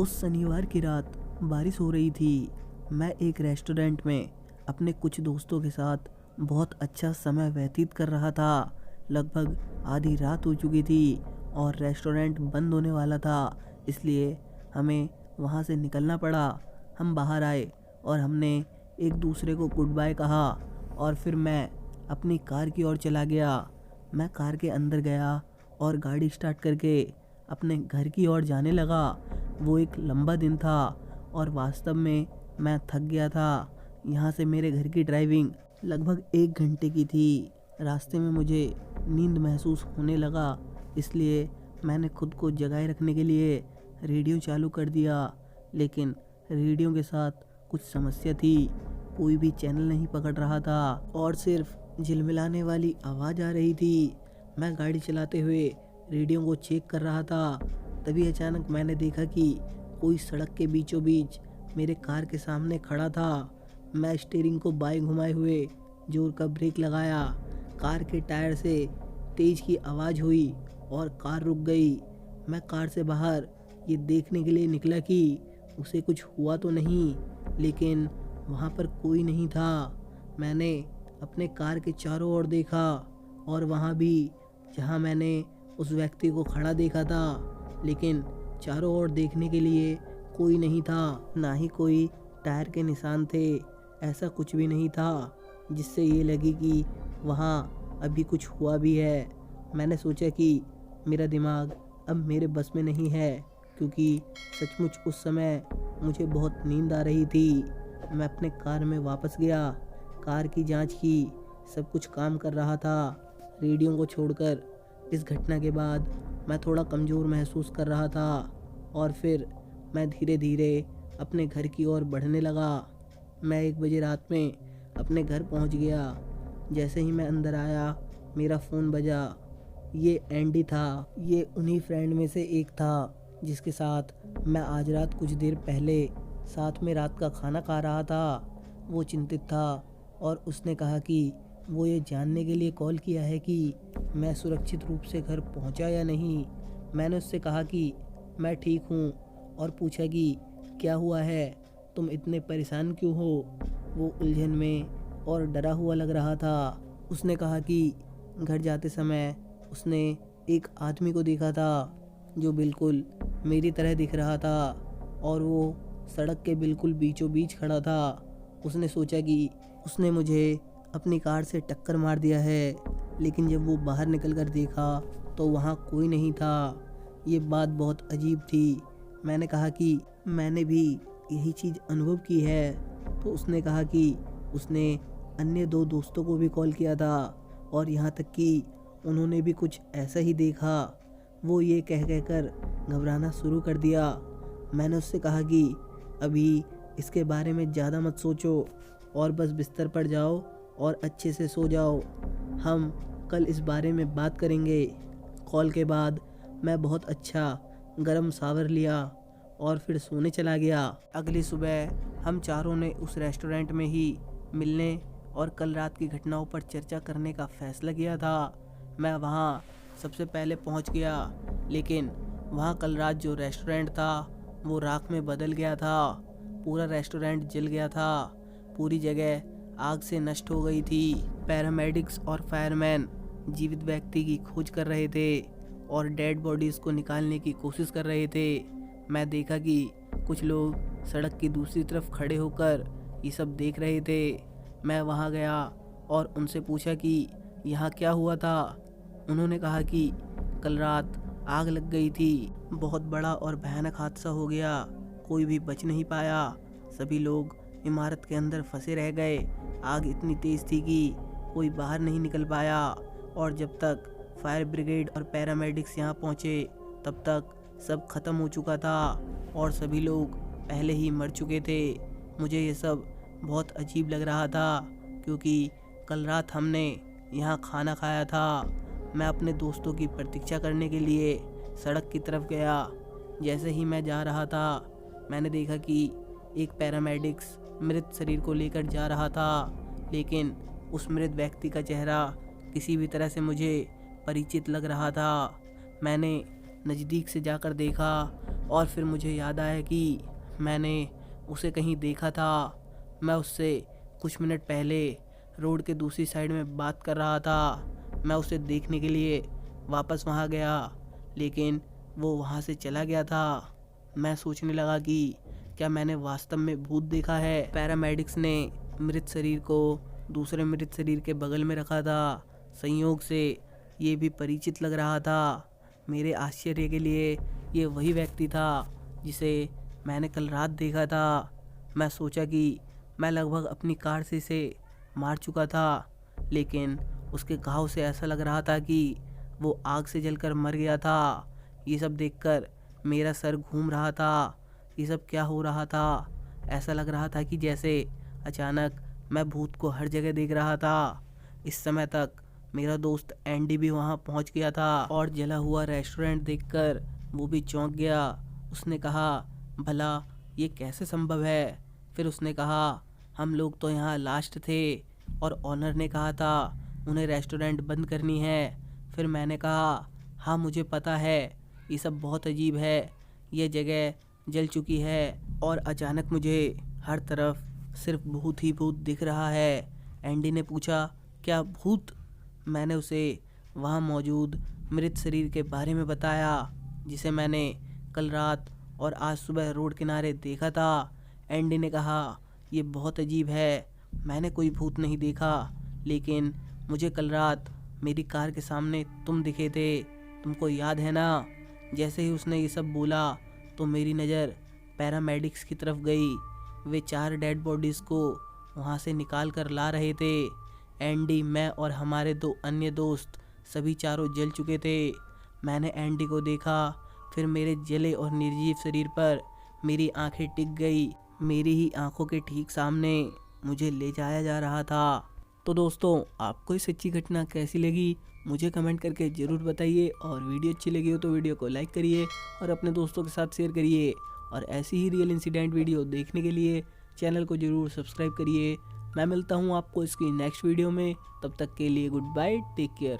उस शनिवार की रात बारिश हो रही थी। मैं एक रेस्टोरेंट में अपने कुछ दोस्तों के साथ बहुत अच्छा समय व्यतीत कर रहा था। लगभग आधी रात हो चुकी थी और रेस्टोरेंट बंद होने वाला था, इसलिए हमें वहाँ से निकलना पड़ा। हम बाहर आए और हमने एक दूसरे को गुड बाय कहा और फिर मैं अपनी कार की ओर चला गया। मैं कार के अंदर गया और गाड़ी स्टार्ट करके अपने घर की ओर जाने लगा। वो एक लंबा दिन था और वास्तव में मैं थक गया था। यहाँ से मेरे घर की ड्राइविंग लगभग 1 घंटे की थी। रास्ते में मुझे नींद महसूस होने लगा, इसलिए मैंने खुद को जगाए रखने के लिए रेडियो चालू कर दिया। लेकिन रेडियो के साथ कुछ समस्या थी, कोई भी चैनल नहीं पकड़ रहा था और सिर्फ झिलमिलाने वाली आवाज़ आ रही थी। मैं गाड़ी चलाते हुए रेडियो को चेक कर रहा था, तभी अचानक मैंने देखा कि कोई सड़क के बीचों बीच मेरे कार के सामने खड़ा था। मैं स्टीयरिंग को बाएं घुमाए हुए जोर का ब्रेक लगाया। कार के टायर से तेज की आवाज़ हुई और कार रुक गई। मैं कार से बाहर ये देखने के लिए निकला कि उसे कुछ हुआ तो नहीं, लेकिन वहाँ पर कोई नहीं था। मैंने अपने कार के चारों ओर देखा और वहाँ भी जहाँ मैंने उस व्यक्ति को खड़ा देखा था, लेकिन चारों ओर देखने के लिए कोई नहीं था, ना ही कोई टायर के निशान थे। ऐसा कुछ भी नहीं था जिससे ये लगे कि वहाँ अभी कुछ हुआ भी है। मैंने सोचा कि मेरा दिमाग अब मेरे बस में नहीं है, क्योंकि सचमुच उस समय मुझे बहुत नींद आ रही थी। मैं अपने कार में वापस गया, कार की जांच की, सब कुछ काम कर रहा था रेडियो को छोड़कर। इस घटना के बाद मैं थोड़ा कमज़ोर महसूस कर रहा था और फिर मैं धीरे धीरे अपने घर की ओर बढ़ने लगा। मैं 1 बजे रात में अपने घर पहुंच गया। जैसे ही मैं अंदर आया, मेरा फ़ोन बजा। ये एंडी था। ये उन्हीं फ्रेंड में से एक था जिसके साथ मैं आज रात कुछ देर पहले साथ में रात का खाना खा रहा था। वो चिंतित था और उसने कहा कि वो ये जानने के लिए कॉल किया है कि मैं सुरक्षित रूप से घर पहुंचा या नहीं। मैंने उससे कहा कि मैं ठीक हूँ और पूछा कि क्या हुआ है, तुम इतने परेशान क्यों हो। वो उलझन में और डरा हुआ लग रहा था। उसने कहा कि घर जाते समय उसने एक आदमी को देखा था जो बिल्कुल मेरी तरह दिख रहा था और वो सड़क के बिल्कुल बीचों बीच खड़ा था। उसने सोचा कि उसने मुझे अपनी कार से टक्कर मार दिया है, लेकिन जब वो बाहर निकल कर देखा तो वहाँ कोई नहीं था। ये बात बहुत अजीब थी। मैंने कहा कि मैंने भी यही चीज़ अनुभव की है। तो उसने कहा कि उसने अन्य 2 दोस्तों को भी कॉल किया था और यहाँ तक कि उन्होंने भी कुछ ऐसा ही देखा। वो ये कह कर घबराना शुरू कर दिया। मैंने उससे कहा कि अभी इसके बारे में ज़्यादा मत सोचो और बस बिस्तर पर जाओ और अच्छे से सो जाओ। हम कल इस बारे में बात करेंगे। कॉल के बाद मैं बहुत अच्छा गर्म शावर लिया और फिर सोने चला गया। अगली सुबह हम चारों ने उस रेस्टोरेंट में ही मिलने और कल रात की घटनाओं पर चर्चा करने का फैसला किया था। मैं वहाँ सबसे पहले पहुँच गया, लेकिन वहाँ कल रात जो रेस्टोरेंट था वो राख में बदल गया था। पूरा रेस्टोरेंट जल गया था, पूरी जगह आग से नष्ट हो गई थी। पैरामेडिक्स और फायरमैन जीवित व्यक्ति की खोज कर रहे थे और डेड बॉडीज़ को निकालने की कोशिश कर रहे थे। मैं देखा कि कुछ लोग सड़क की दूसरी तरफ खड़े होकर ये सब देख रहे थे। मैं वहाँ गया और उनसे पूछा कि यहाँ क्या हुआ था। उन्होंने कहा कि कल रात आग लग गई थी, बहुत बड़ा और भयानक हादसा हो गया, कोई भी बच नहीं पाया, सभी लोग इमारत के अंदर फंसे रह गए। आग इतनी तेज़ थी कि कोई बाहर नहीं निकल पाया और जब तक फायर ब्रिगेड और पैरामेडिक्स यहाँ पहुँचे तब तक सब खत्म हो चुका था और सभी लोग पहले ही मर चुके थे। मुझे ये सब बहुत अजीब लग रहा था क्योंकि कल रात हमने यहाँ खाना खाया था। मैं अपने दोस्तों की प्रतीक्षा करने के लिए सड़क की तरफ गया। जैसे ही मैं जा रहा था, मैंने देखा कि एक पैरामेडिक्स मृत शरीर को लेकर जा रहा था, लेकिन उस मृत व्यक्ति का चेहरा किसी भी तरह से मुझे परिचित लग रहा था। मैंने नज़दीक से जाकर देखा और फिर मुझे याद आया कि मैंने उसे कहीं देखा था। मैं उससे कुछ मिनट पहले रोड के दूसरी साइड में बात कर रहा था। मैं उसे देखने के लिए वापस वहाँ गया, लेकिन वो वहाँ से चला गया था। मैं सोचने लगा कि क्या मैंने वास्तव में भूत देखा है। पैरामेडिक्स ने मृत शरीर को दूसरे मृत शरीर के बगल में रखा था। संयोग से ये भी परिचित लग रहा था। मेरे आश्चर्य के लिए ये वही व्यक्ति था जिसे मैंने कल रात देखा था। मैं सोचा कि मैं लगभग अपनी कार से इसे मार चुका था, लेकिन उसके घाव से ऐसा लग रहा था कि वो आग से जलकर मर गया था। ये सब देखकर मेरा सर घूम रहा था। ये सब क्या हो रहा था? ऐसा लग रहा था कि जैसे अचानक मैं भूत को हर जगह देख रहा था। इस समय तक मेरा दोस्त एंडी भी वहाँ पहुँच गया था और जला हुआ रेस्टोरेंट देखकर वो भी चौंक गया। उसने कहा, भला ये कैसे संभव है? फिर उसने कहा, हम लोग तो यहाँ लास्ट थे और ऑनर ने कहा था उन्हें रेस्टोरेंट बंद करनी है। फिर मैंने कहा, हाँ मुझे पता है, ये सब बहुत अजीब है, ये जगह जल चुकी है और अचानक मुझे हर तरफ सिर्फ भूत ही भूत दिख रहा है। एंडी ने पूछा, क्या भूत? मैंने उसे वहाँ मौजूद मृत शरीर के बारे में बताया जिसे मैंने कल रात और आज सुबह रोड किनारे देखा था। एंडी ने कहा, ये बहुत अजीब है, मैंने कोई भूत नहीं देखा, लेकिन मुझे कल रात मेरी कार के सामने तुम दिखे थे, तुमको याद है ना? जैसे ही उसने ये सब बोला तो मेरी नज़र पैरामेडिक्स की तरफ गई। वे 4 डेड बॉडीज़ को वहाँ से निकाल कर ला रहे थे। एंडी, मैं और हमारे 2 अन्य दोस्त सभी चारों जल चुके थे। मैंने एंडी को देखा, फिर मेरे जले और निर्जीव शरीर पर मेरी आंखें टिक गई। मेरी ही आंखों के ठीक सामने मुझे ले जाया जा रहा था। तो दोस्तों, आपको ये सच्ची घटना कैसी लगी मुझे कमेंट करके ज़रूर बताइए, और वीडियो अच्छी लगी हो तो वीडियो को लाइक करिए और अपने दोस्तों के साथ शेयर करिए। और ऐसी ही रियल इंसिडेंट वीडियो देखने के लिए चैनल को ज़रूर सब्सक्राइब करिए। मैं मिलता हूँ आपको इसकी नेक्स्ट वीडियो में, तब तक के लिए गुड बाय, टेक केयर।